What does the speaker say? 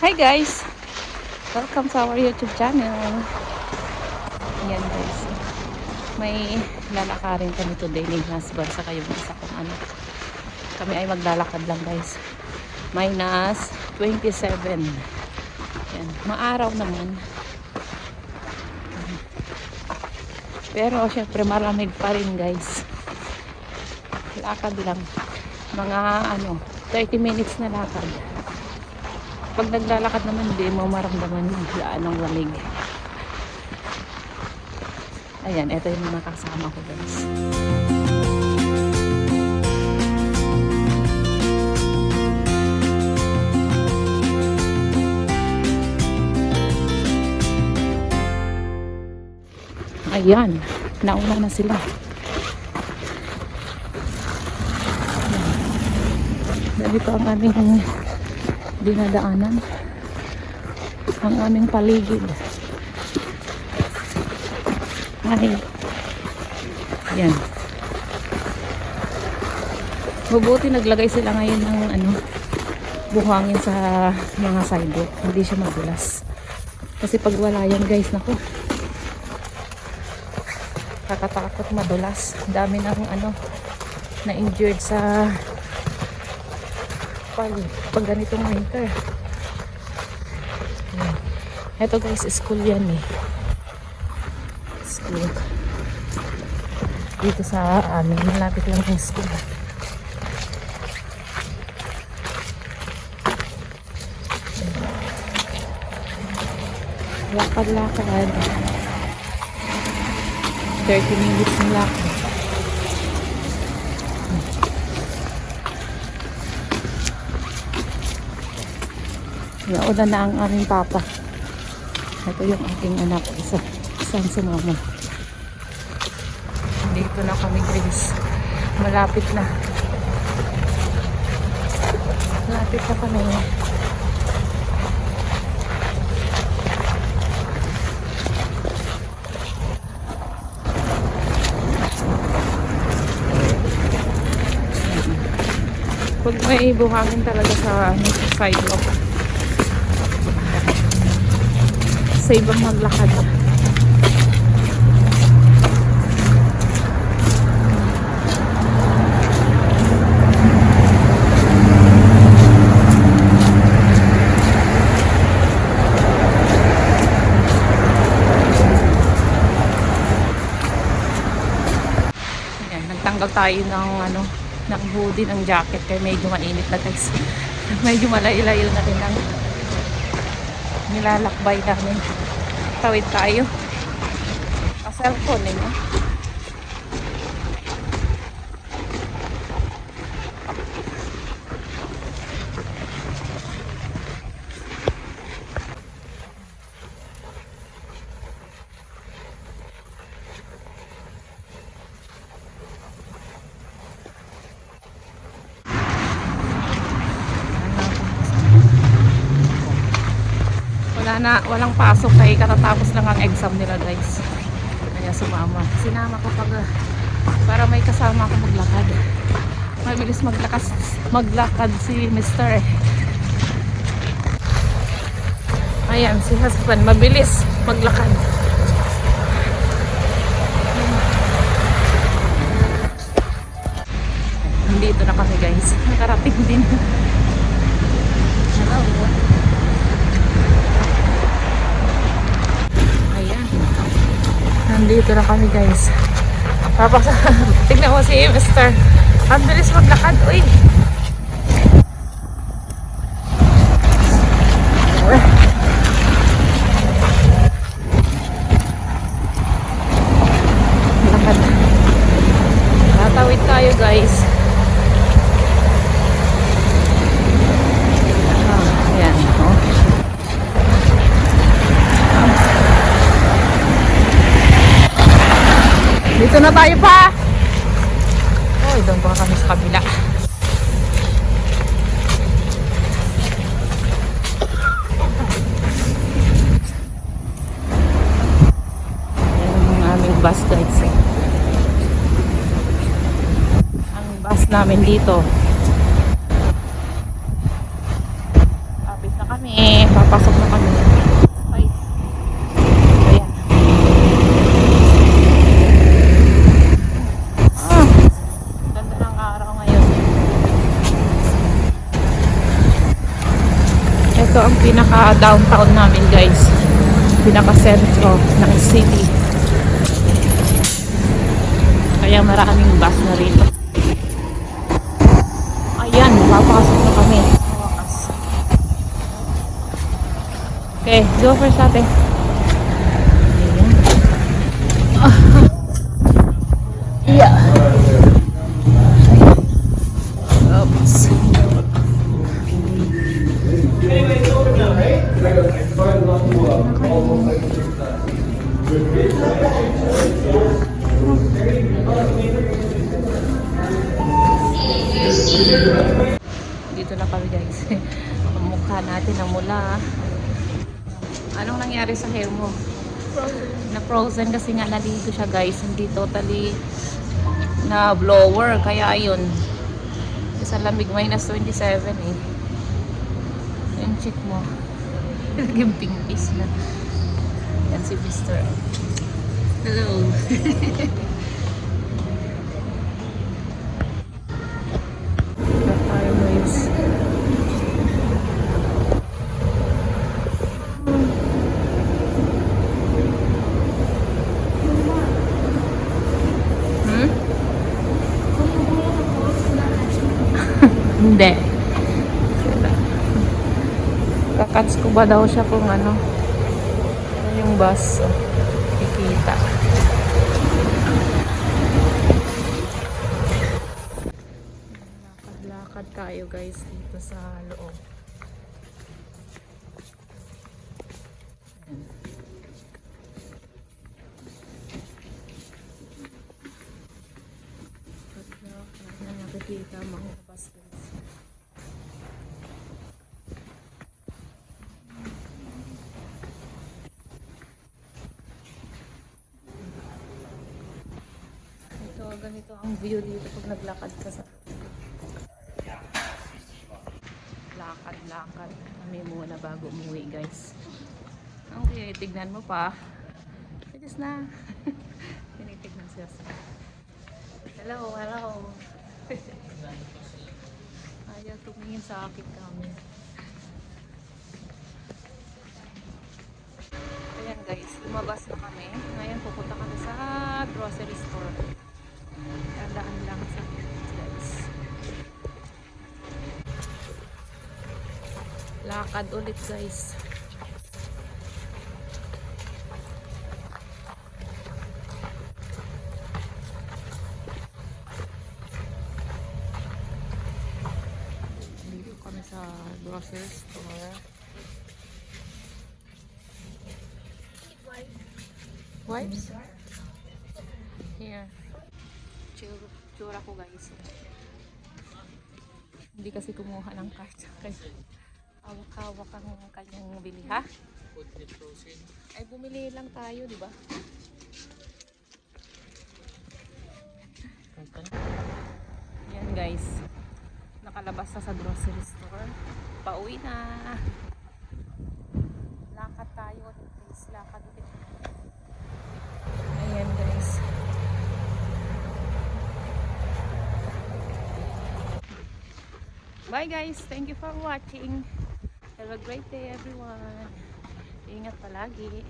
Hi guys! Welcome to our YouTube channel. Ayan guys. May lalakarin kami today ni husband sa kayong isa kong ano. Kami ay maglalakad lang guys. Minus 27. Ayan. Maaraw naman. Pero syempre malamig pa rin guys. Lakad lang. Mga 30 minutes na lakad. Pag naglalakad naman, hindi mo maramdaman yung ng lamig. Ayan, ito yung mga kasama ko guys. Ayan, nauna na sila. Dito ang aming dinadaanan, ang aming paligid. Ay, yan. Mabuti naglagay sila ngayon ng buhangin sa mga sidewalk, hindi siya madulas. Kasi pag wala yan guys, naku, kakatakot madulas. Dami ng na injured sa pag ganitong winter. Ito guys, school yan eh. School. Dito sa amin, malapit lang yung school. Lakad-lakad. 30 minutes ng lakad. Nauna na ang aming papa. Ito yung aking anak. Isang sumama. Dito na kami guys. Malapit na. Malapit na kami. Pag may buhangin talaga sa sidewalk, save ang maglakad. Ayan, nagtanggal tayo ng hoodie, ng jacket kaya medyo mainit na guys. Medyo malayo-layo na rin ang nilalakbay namin. Tawid tayo. Pa-cellphone eh, no? Walang pasok kaya katatapos lang ang exam nila guys. Kaya sumama. Sinama ko para may kasama ako maglakad. Mabilis maglakad si Mr. Ayan, si husband mabilis maglakad. Nandito na kami guys. Nakarating din. Hello. Nandito na kami guys. Tapos tignan mo si Mr. Ang bilis maglakad. Uy! Lakad. Tatawid tayo guys. Ayan. Dito na tayo pa. Oh, doon pa kami sa kabila. Ayan ang aming bus guys. Ang bus namin dito. Lapit na kami. Papasok na kami. Ay. Ayan. Ganda ng araw ngayon. Ito ang pinaka-downtown namin, guys. Pinaka-sentro ng city. Kaya maraming bus na rito. Ayan, papasok na kami. Okay, go first ate. Ayan. Yeah. Oops. Dito na kami, guys. Ang mukha natin ang mula. Anong nangyari sa hair mo? Na frozen kasi nga nalito siya, guys. Hindi totally na blower. Kaya ayun. Sa lamig minus 27 eh. Yung check mo. Naging pinkish na. Yan si Mr. Hello. Fireways. Hindi. Kakats ko ba daw siya kung ano yung bus kikita. Lakad tayo, guys, dito sa loob. Nakikita mga bus, guys. Ganito ang view dito pag naglakad ka sa lakad kami muna bago umuwi, guys. Okay, tignan mo pa. Bilis na. Tinitignan siya. Hello. Ayaw tumingin sa akin kami. Ayan, guys, lumabas na kami. Ngayon pupunta kami sa grocery store. Tandaan lang sa guys. Lakad ulit, guys. Dito kami sa grocery store. Wipes? Here. Tsura ko, guys. Hindi kasi kumuha ng card. Hawak-hawak ang kanyang bili, ha? Ay, bumili lang tayo, di ba? Yan, guys. Nakalabas na sa grocery store. Pauwi na. Lakad tayo. Please, lakad ulit. Ayan, guys. Bye, guys. Thank you for watching. Have a great day, everyone. Ingat palagi.